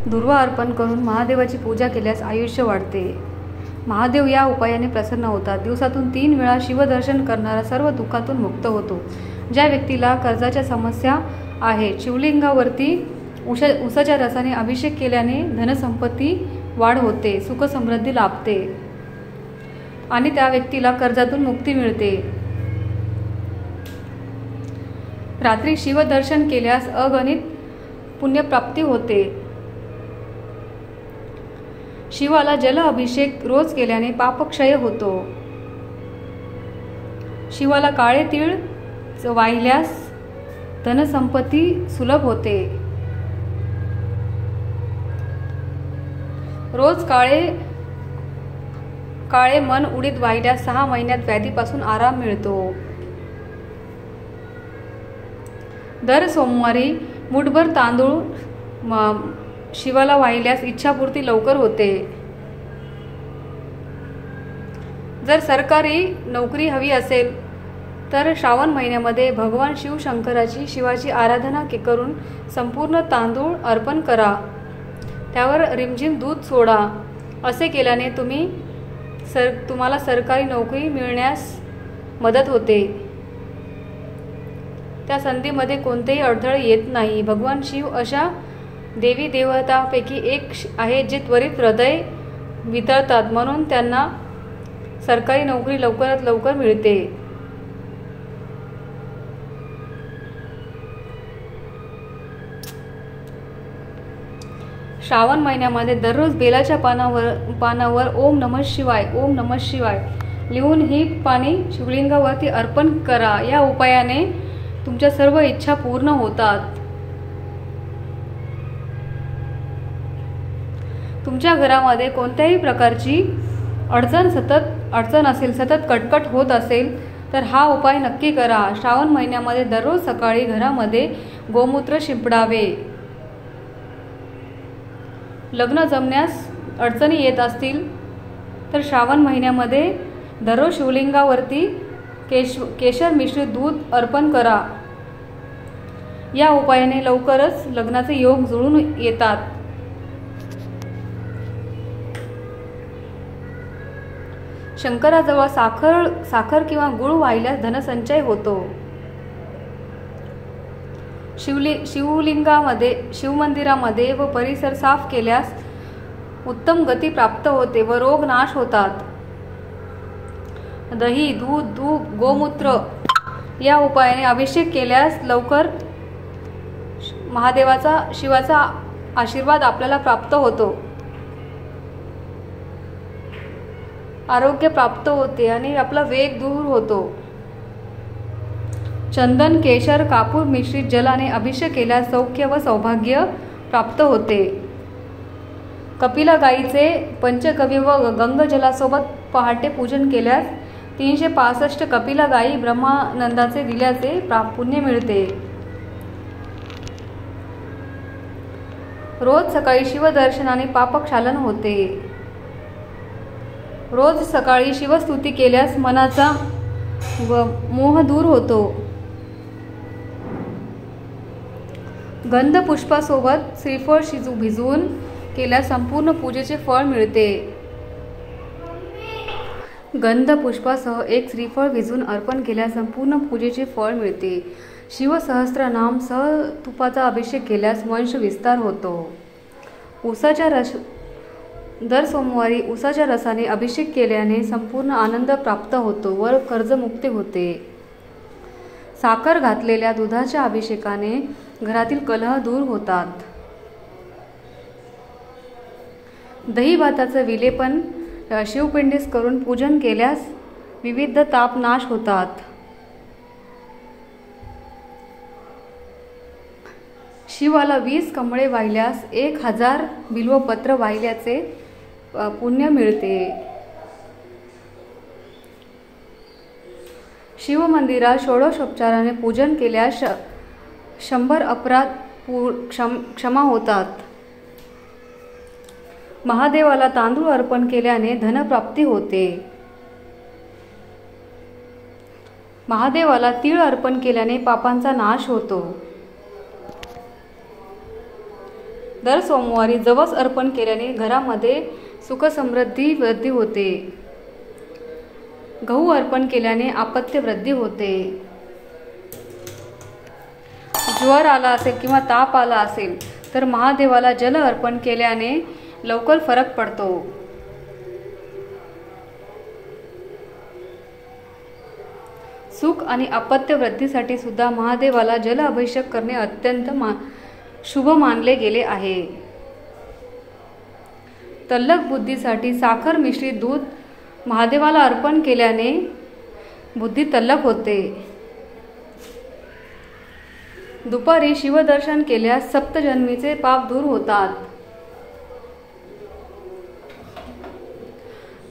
दुर्वा अर्पण करून महादेवाची पूजा केल्यास आयुष्य वाढते. महादेव या उपायाने प्रसन्न होतात. दिवसातून 3 वेळा शिवदर्शन करणारा सर्व दुःखातून मुक्त होतो. ज्या व्यक्तीला कर्जाच्या समस्या आहेत, शिवलिंगावरती उसाच्या रसाने अभिषेक केल्याने धनसंपत्ती वाढ होते, सुखसमृद्धी लाभते आणि त्या व्यक्तीला कर्जातून मुक्ती मिळते. रात्री शिवदर्शन केल्यास अगणित पुण्यप्राप्ती होते. शिवाला जल अभिषेक रोज केल्याने पापक्षय होतो. शिवाला काळे तीळ वाहिल्यास धनसंपत्ती सुलभ होते. रोज काळे मन उडीद वाहिल्यास 6 महिन्यात व्याधीपासून आराम मिळतो. दर सोमवारी मुठभर तांदूळ शिवाला वाहिल्यास इच्छापूर्ती लवकर होते. जर सरकारी नोकरी हवी असेल तर श्रावण महिन्यामध्ये भगवान शिवशंकराची शिवाची आराधना करून संपूर्ण तांदूळ अर्पण करा. त्यावर रिमझिम दूध सोडा. असे केल्याने तुम्हाला सरकारी नोकरी मिळण्यास मदत होते. त्या संधीमध्ये कोणतेही अडथळे येत नाही. भगवान शिव अशा देवी देवतांपैकी एक आहे जे त्वरित हृदय वितळतात, म्हणून त्यांना सरकारी नोकरी लवकरात लवकर मिळते. श्रावण महिन्यामध्ये दररोज बेलाच्या पानावर ओम नमः शिवाय, ओम नमः शिवाय लिहून ही पाने शिवलिंगावरती अर्पण करा. या उपायाने तुमच्या सर्व इच्छा पूर्ण होतात. तुमच्या घरामध्ये कोणत्याही प्रकारची अडचण असेल, सतत कटकट होत असेल तर हा उपाय नक्की करा. श्रावण महिन्यामध्ये दररोज सकाळी घरामध्ये गोमूत्र शिंपडावे. लग्न जमण्यास अडचणी येत असतील तर श्रावण महिन्यामध्ये दररोज शिवलिंगावरती केशर मिश्रित दूध अर्पण करा. या उपायाने लवकरच लग्नाचे योग जुळून येतात. शंकराजवळ साखर किंवा गुळ वाहिल्यास धनसंचय होतो. शिवमंदिरामध्ये व परिसर साफ केल्यास उत्तम गती प्राप्त होते व रोग नाश होतात. दही, दूध, तूप, गोमूत्र या उपायाने अभिषेक केल्यास लवकर शिवाचा आशीर्वाद आपल्याला प्राप्त होतो. आरोग्य प्राप्त होते आणि आपला वेग दूर होतो. चंदन, केशर, कापूर मिश्रित जलाने अभिषेक केल्यास सौख्य व सौभाग्य प्राप्त होते. कपिला गायीचे पंचगव्य व गंगाजलासोबत पहाटे पूजन केल्यास 365 कपिला गायी ब्रह्मानंदाचे दिल्याचे पुण्य मिळते. रोज सकाळी शिवदर्शनाने पापक्षालन होते. रोज सकाळी शिवस्तुती केल्यास मनाचा मोह दूर होतो. गंध पुष्पासोबत श्रीफळ भिजवून केल्यास संपूर्ण पूजेचे फळ मिळते. गंध पुष्पासह एक श्रीफळ भिजवून अर्पण केल्यास संपूर्ण पूजेचे फळ मिळते. शिवसहस्त्रनाम सह तुपाचा अभिषेक केल्यास वंश विस्तार होतो. दर सोमवारी उसाच्या रसाने अभिषेक केल्याने संपूर्ण आनंद प्राप्त होतो व कर्जमुक्ती होते. साखर घातलेल्या दुधाच्या अभिषेकाने घरातील कलह दूर होतात. दही भाताचं विलेपन शिवपिंडीस करून पूजन केल्यास विविध ताप नाश होतात. शिवाला 20 कमळे वाहिल्यास 1000 बिल्वपत्र वाहिल्याचे पुण्य मिळते. शिवमंदिरात षोडशोपचाराने पूजन केल्यास 100 अपराध क्षमा होतात. महादेवाला तांदूळ अर्पण केल्याने धनप्राप्ती होते. महादेवाला तीळ अर्पण केल्याने पापांचा नाश होतो. दर सोमवारी जवस अर्पण केल्याने घरामध्ये सुख समृद्धी वृद्धी होते. गहू अर्पण केल्याने अपत्य वृद्धी होते. ज्वर आला असेल किंवा ताप आला असेल तर महादेवाला जल अर्पण केल्याने लवकर फरक पडतो. सुख आणि अपत्य वृद्धीसाठी सुद्धा महादेवाला जल अभिषेक करणे अत्यंत शुभ मानले गेले आहे. तल्लख बुद्धीसाठी साखर मिश्रित दूध महादेवाला अर्पण केल्याने बुद्धी तल्लख होते. दुपारी शिवदर्शन केल्यास सप्तजन्मीचे पाप दूर होतात.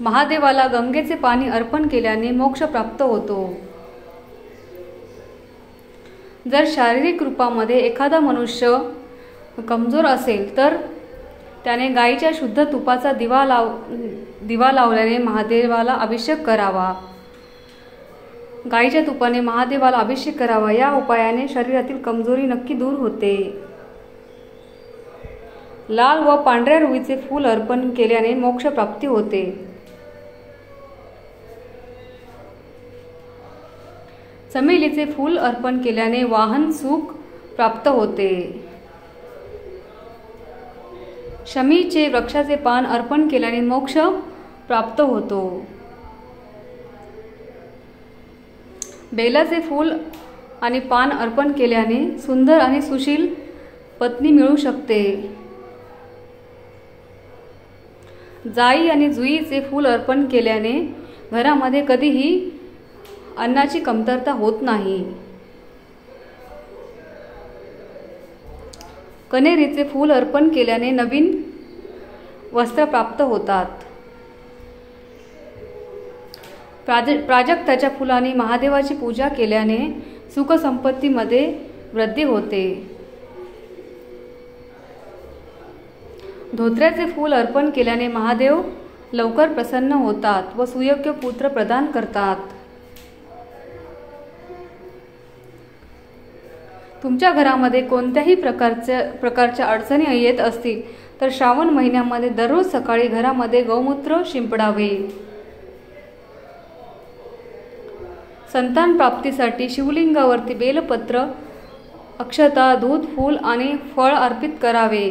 महादेवाला गंगेचे पाणी अर्पण केल्याने मोक्ष प्राप्त होतो. जर शारीरिक रूपामध्ये एखादा मनुष्य कमजोर असेल तर त्याने गायीच्या शुद्ध तुपाचा दिवा लावल्याने महादेवाला अभिषेक करावा. गायीच्या तुपाने महादेवाला अभिषेक करावा. या उपायाने शरीरातील कमजोरी नक्की दूर होते. लाल व पांढऱ्या रुईचे फूल अर्पण केल्याने मोक्ष प्राप्ती होते. चमेलीचे फूल अर्पण केल्याने वाहन सुख प्राप्त होते. शमीचे वृक्षाचे पान अर्पण केल्याने मोक्ष प्राप्त होतो. बेलाचे फूल आणि पान अर्पण केल्याने सुंदर आणि सुशील पत्नी मिळू शकते. जाई आणि जुईचे फूल अर्पण केल्याने घरामध्ये कधीही अन्नाची कमतरता होत नाही. कनेरीचे फूल अर्पण केल्याने नवीन वस्त्र प्राप्त होतात. प्राजक्ताच्या फुलांनी महादेवाची पूजा केल्याने सुख संपत्तीमध्ये वृद्धी होते. धोत्र्याचे फूल अर्पण केल्याने महादेव लवकर प्रसन्न होतात व सुयोग्य पुत्र प्रदान करतात. तुमच्या घरामध्ये कोणत्याही प्रकारच्या अडचणी येत असतील तर श्रावण महिन्यामध्ये दररोज सकाळी घरामध्ये गौमूत्र शिंपडावे. संतान प्राप्तीसाठी शिवलिंगावरती बेलपत्र, अक्षता, दूध, फूल आणि फळ अर्पित करावे.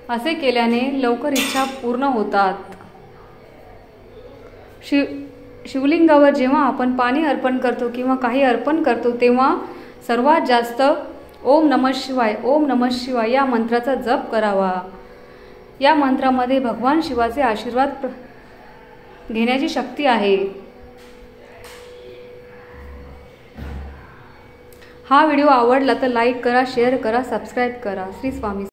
असे केल्याने लवकर इच्छा पूर्ण होतात. शिवलिंगावर जेव्हा आपण पाणी अर्पण करतो किंवा काही अर्पण करतो तेव्हा सर्वात जास्त ओम नमः शिवाय, ओम नमः शिवाय या मंत्राचा जप करावा. या मंत्रामध्ये भगवान शिवाचे आशीर्वाद घेण्याची शक्ती आहे. हा व्हिडिओ आवडला तर लाईक करा, शेअर करा, सबस्क्राईब करा. श्री स्वामी.